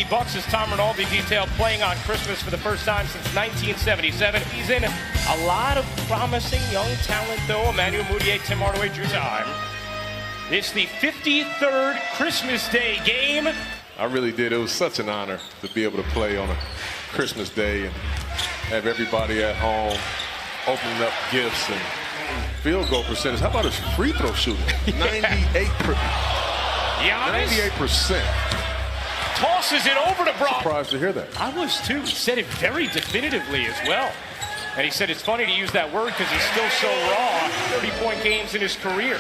Milwaukee Bucks, as Tom Rinaldi detailed, playing on Christmas for the first time since 1977. He's in a lot of promising young talent, though. Emmanuel Mudiay, Tim Hardaway Jr. time. It's the 53rd Christmas Day game. I really did. It was such an honor to be able to play on a Christmas Day and have everybody at home opening up gifts and field goal percentage. How about his free throw shooting? 98%. 98%. Tosses it over to Brock. Surprised to hear that. I was too. He said it very definitively as well. And he said it's funny to use that word because he's still so raw. 30-point games in his career.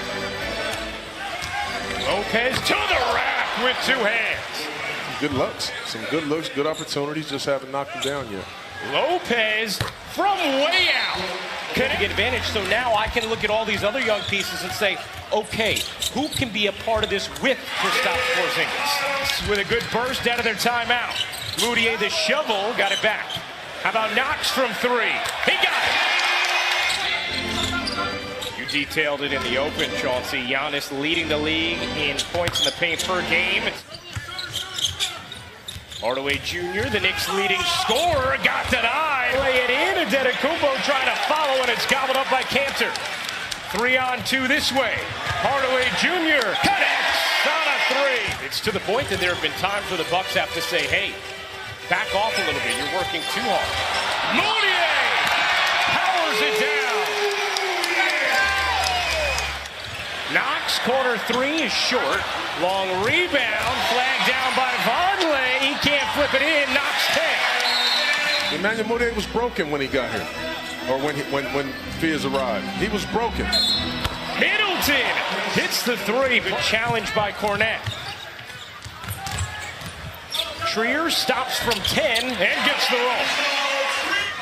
Lopez to the rack with two hands. Good looks. Some good looks, good opportunities. Just haven't knocked them down yet. Lopez from way out. Could get advantage, so now I can look at all these other young pieces and say, okay, who can be a part of this with Kristaps Porzingis? With a good burst out of their timeout. Mudiay, the shovel, got it back. How about Knox from three? He got it! You detailed it in the open, Chauncey. Giannis leading the league in points in the paint per game. Hardaway Jr., the Knicks leading scorer, got denied. Lay it in, Antetokounmpo trying to follow, and it's gobbled up by Cantor. 3-on-2 this way. Hardaway Jr. connects on a three. It's to the point that there have been times where the Bucks have to say, hey, back off a little bit. You're working too hard. Mudiay powers it down. Knox, corner three is short. Long rebound, flagged down by Vonleh. He can't flip it in. Knox 10. Emmanuel Mudiay was broken when he got here, or when Fears arrived. He was broken. Middleton hits the three, but challenged by Cornette. Trier stops from 10 and gets the roll.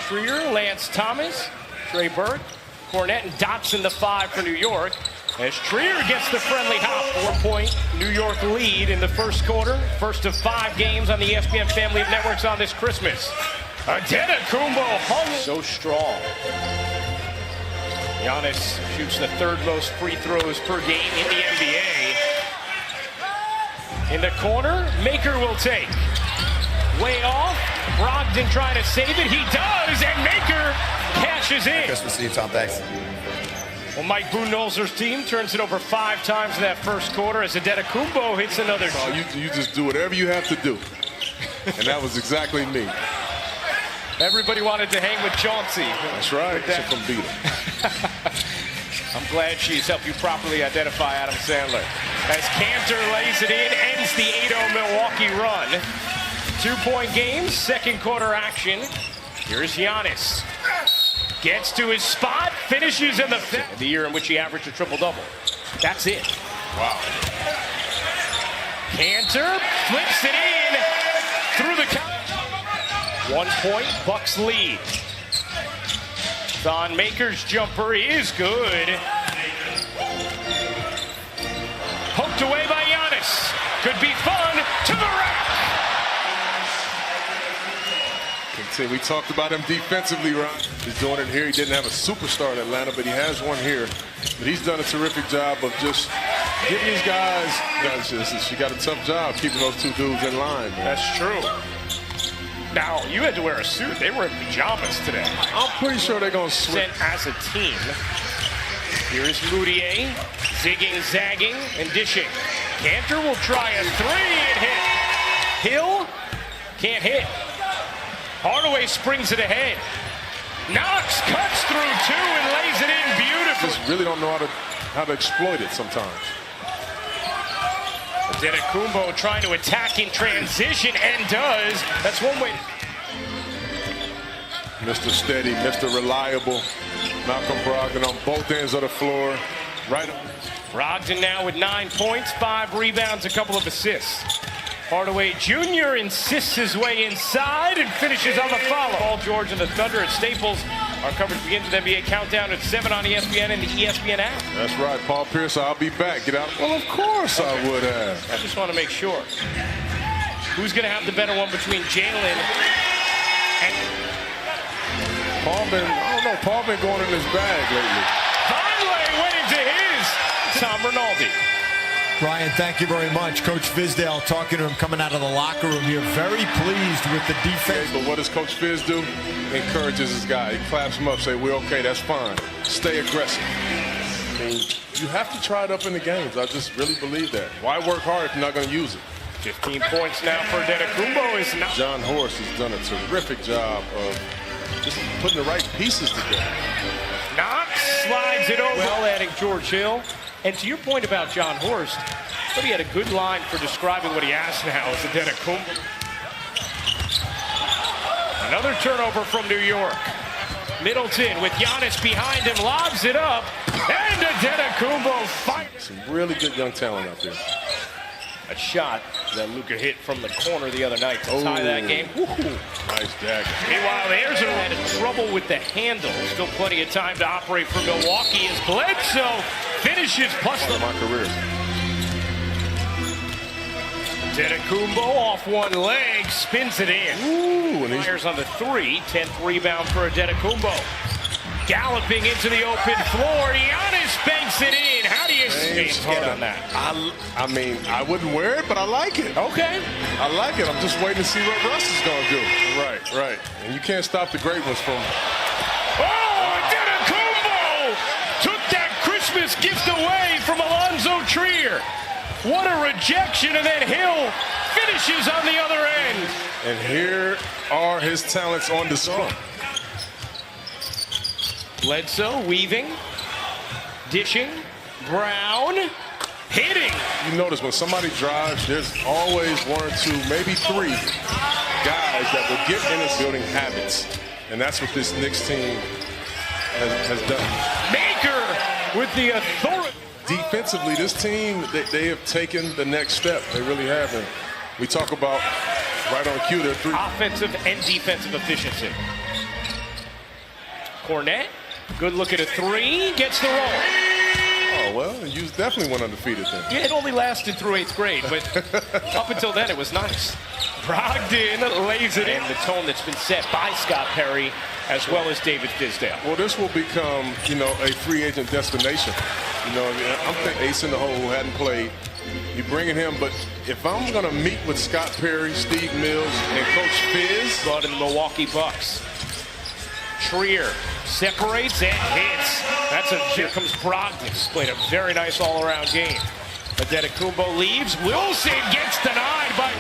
Trier, Lance Thomas, Trey Burke, Cornette, and Dotson the 5 for New York. As Trier gets the friendly hop, 4-point New York lead in the first quarter. First of 5 games on the ESPN family of networks on this Christmas. Antetokounmpo hung so strong. Giannis shoots the 3rd most free throws per game in the NBA. In the corner, Maker will take. Way off, Brogdon trying to save it. He does, and Maker cashes in. Christmas Eve, Tom, thanks. Well, Mike Budenholzer's team turns it over 5 times in that first quarter as Antetokounmpo hits another. Oh, you just do whatever you have to do. And that was exactly me. Everybody wanted to hang with Chauncey. That's right. That's from beat him. I'm glad she's helped you properly identify Adam Sandler. As Cantor lays it in, ends the 8-0 Milwaukee run. 2-point game, second quarter action. Here's Giannis. Gets to his spot, finishes in the 5th. The year in which he averaged a triple-double. That's it. Wow. Cantor flips it in through the count. 1 point, Bucks lead. Thon Maker's jumper is good. Poked away by Giannis. Could be fun to the rack. We talked about him defensively, Ron. He's doing it here. He didn't have a superstar in Atlanta, but he has one here. But he's done a terrific job of just giving these guys, she got a tough job keeping those 2 dudes in line, man. That's true. Now, you had to wear a suit. They were in pajamas today. I'm pretty sure they're going to switch. As a team. Here's Mudiay, zigging, zagging, and dishing. Cantor will try a 3 and hit. Hill can't hit. Hardaway springs it ahead. Knox cuts through 2 and lays it in beautifully. Just really don't know how to exploit it sometimes. Antetokounmpo trying to attack in transition and does. That's one way. Mr. Steady, Mr. Reliable. Malcolm Brogdon on both ends of the floor. Right. Brogdon now with 9 points, 5 rebounds, a couple of assists. Hardaway Jr. insists his way inside and finishes on the follow. Paul George and the Thunder at Staples. Our coverage begins with NBA Countdown at 7 on ESPN and the ESPN app. That's right, Paul Pierce, I'll be back. Get out. Well, of course I would have. I just want to make sure. Who's going to have the better one between Jalen and... I don't know, Paul been going in his bag lately. Vonleh went into his. Tom Rinaldi. Ryan, thank you very much. Coach Fizdale talking to him coming out of the locker room here. Very pleased with the defense. But what does Coach Fizz do? Encourages his guy. He claps him up, say, we're okay, that's fine. Stay aggressive. I mean, you have to try it up in the games. I just really believe that. Why work hard if you're not going to use it? 15 points now for Antetokounmpo. Is not. John Horst has done a terrific job of just putting the right pieces together. Knox slides it over. Well, adding George Hill. And to your point about John Horst, but he had a good line for describing what he has now as Antetokounmpo. Another turnover from New York. Middleton with Giannis behind him, lobs it up, and Antetokounmpo fires. Some really good young talent out there. A shot that Luka hit from the corner the other night to tie that game. Woo. Nice dagger. Meanwhile, the Airs are having trouble with the handle. Still plenty of time to operate for Milwaukee as Bledsoe finishes plus the my career. Antetokounmpo off one leg, spins it in. Ooh, and Fires on the 3, 10th rebound for Antetokounmpo. Galloping into the open floor, Giannis banks it in. How do you get on that? I mean, I wouldn't wear it, but I like it. Okay. I like it. I'm just waiting to see what Russ is going to do. Right. And you can't stop the great ones from. Oh, Antetokounmpo took that Christmas gift away from Alonzo Trier. What a rejection, and then Hill finishes on the other end. And here are his talents on display. Bledsoe weaving, dishing, Brown hitting. You notice when somebody drives, there's always 1 or 2, maybe 3 guys that will get in his building habits. And that's what this Knicks team has done. Maker with the authority. Defensively, this team, they have taken the next step. They really have. And we talk about right on cue, their 3. Offensive and defensive efficiency. Cornette, good look at a 3, gets the roll. Oh, well, you definitely went undefeated then. Yeah, it only lasted through 8th grade, but up until then, it was nice. Brogdon lays it in. The tone that's been set by Scott Perry as well as David Fizdale. Well, this will become, a free agent destination. I'm thinking Ace in the hole who hadn't played. You're bringing him, but if I'm going to meet with Scott Perry, Steve Mills, and Coach Fizz. Brought in the Milwaukee Bucks. Trier separates and hits. Here comes Brogdon. He's played a very nice all-around game. Antetokounmpo leaves. Wilson gets denied by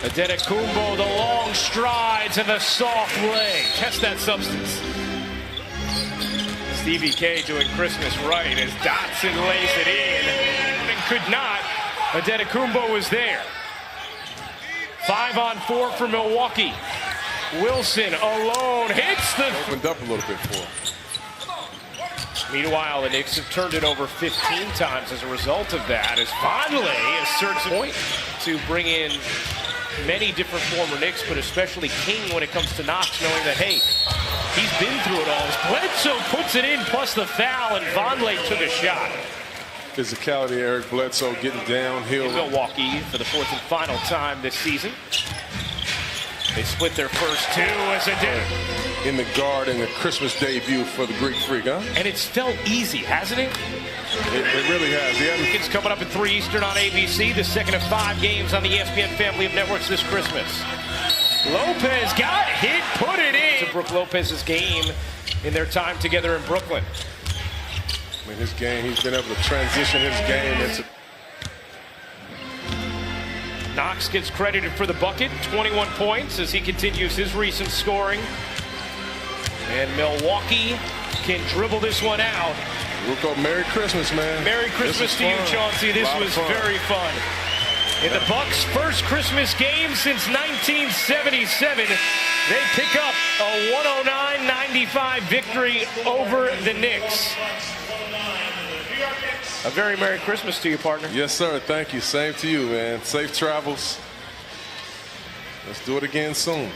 Antetokounmpo, the long strides and the soft leg. Test that substance. Stevie K doing Christmas right as Dotson lays it in and could not. Antetokounmpo was there. 5-on-4 for Milwaukee. Wilson alone hits the. Opened up a little bit for him. Meanwhile, the Knicks have turned it over 15 times as a result of that, as Vonleh asserts a point to bring in many different former Knicks, but especially King when it comes to Knox, knowing that, hey, he's been through it all. As Bledsoe puts it in, plus the foul, and Vonleh took a shot. Physicality, Eric Bledsoe getting downhill. In Milwaukee for the 4th and final time this season. They split their first 2 as a did. In the guard in the Christmas debut for the Greek Freak, huh? And it's felt easy, hasn't it? It really has. Yeah. It's coming up at 3 Eastern on ABC, the second of 5 games on the ESPN family of networks this Christmas. Lopez got hit, put it in. To Brook Lopez's game in their time together in Brooklyn. I mean, his game, he's been able to transition his game into. Knox gets credited for the bucket, 21 points as he continues his recent scoring. And Milwaukee can dribble this one out. Ruko, Merry Christmas, man. Merry Christmas to you, Chauncey. This was very fun. In the Bucks' first Christmas game since 1977, they pick up a 109-95 victory over the Knicks. A very Merry Christmas to you, partner. Yes, sir. Thank you. Same to you, man. Safe travels. Let's do it again soon.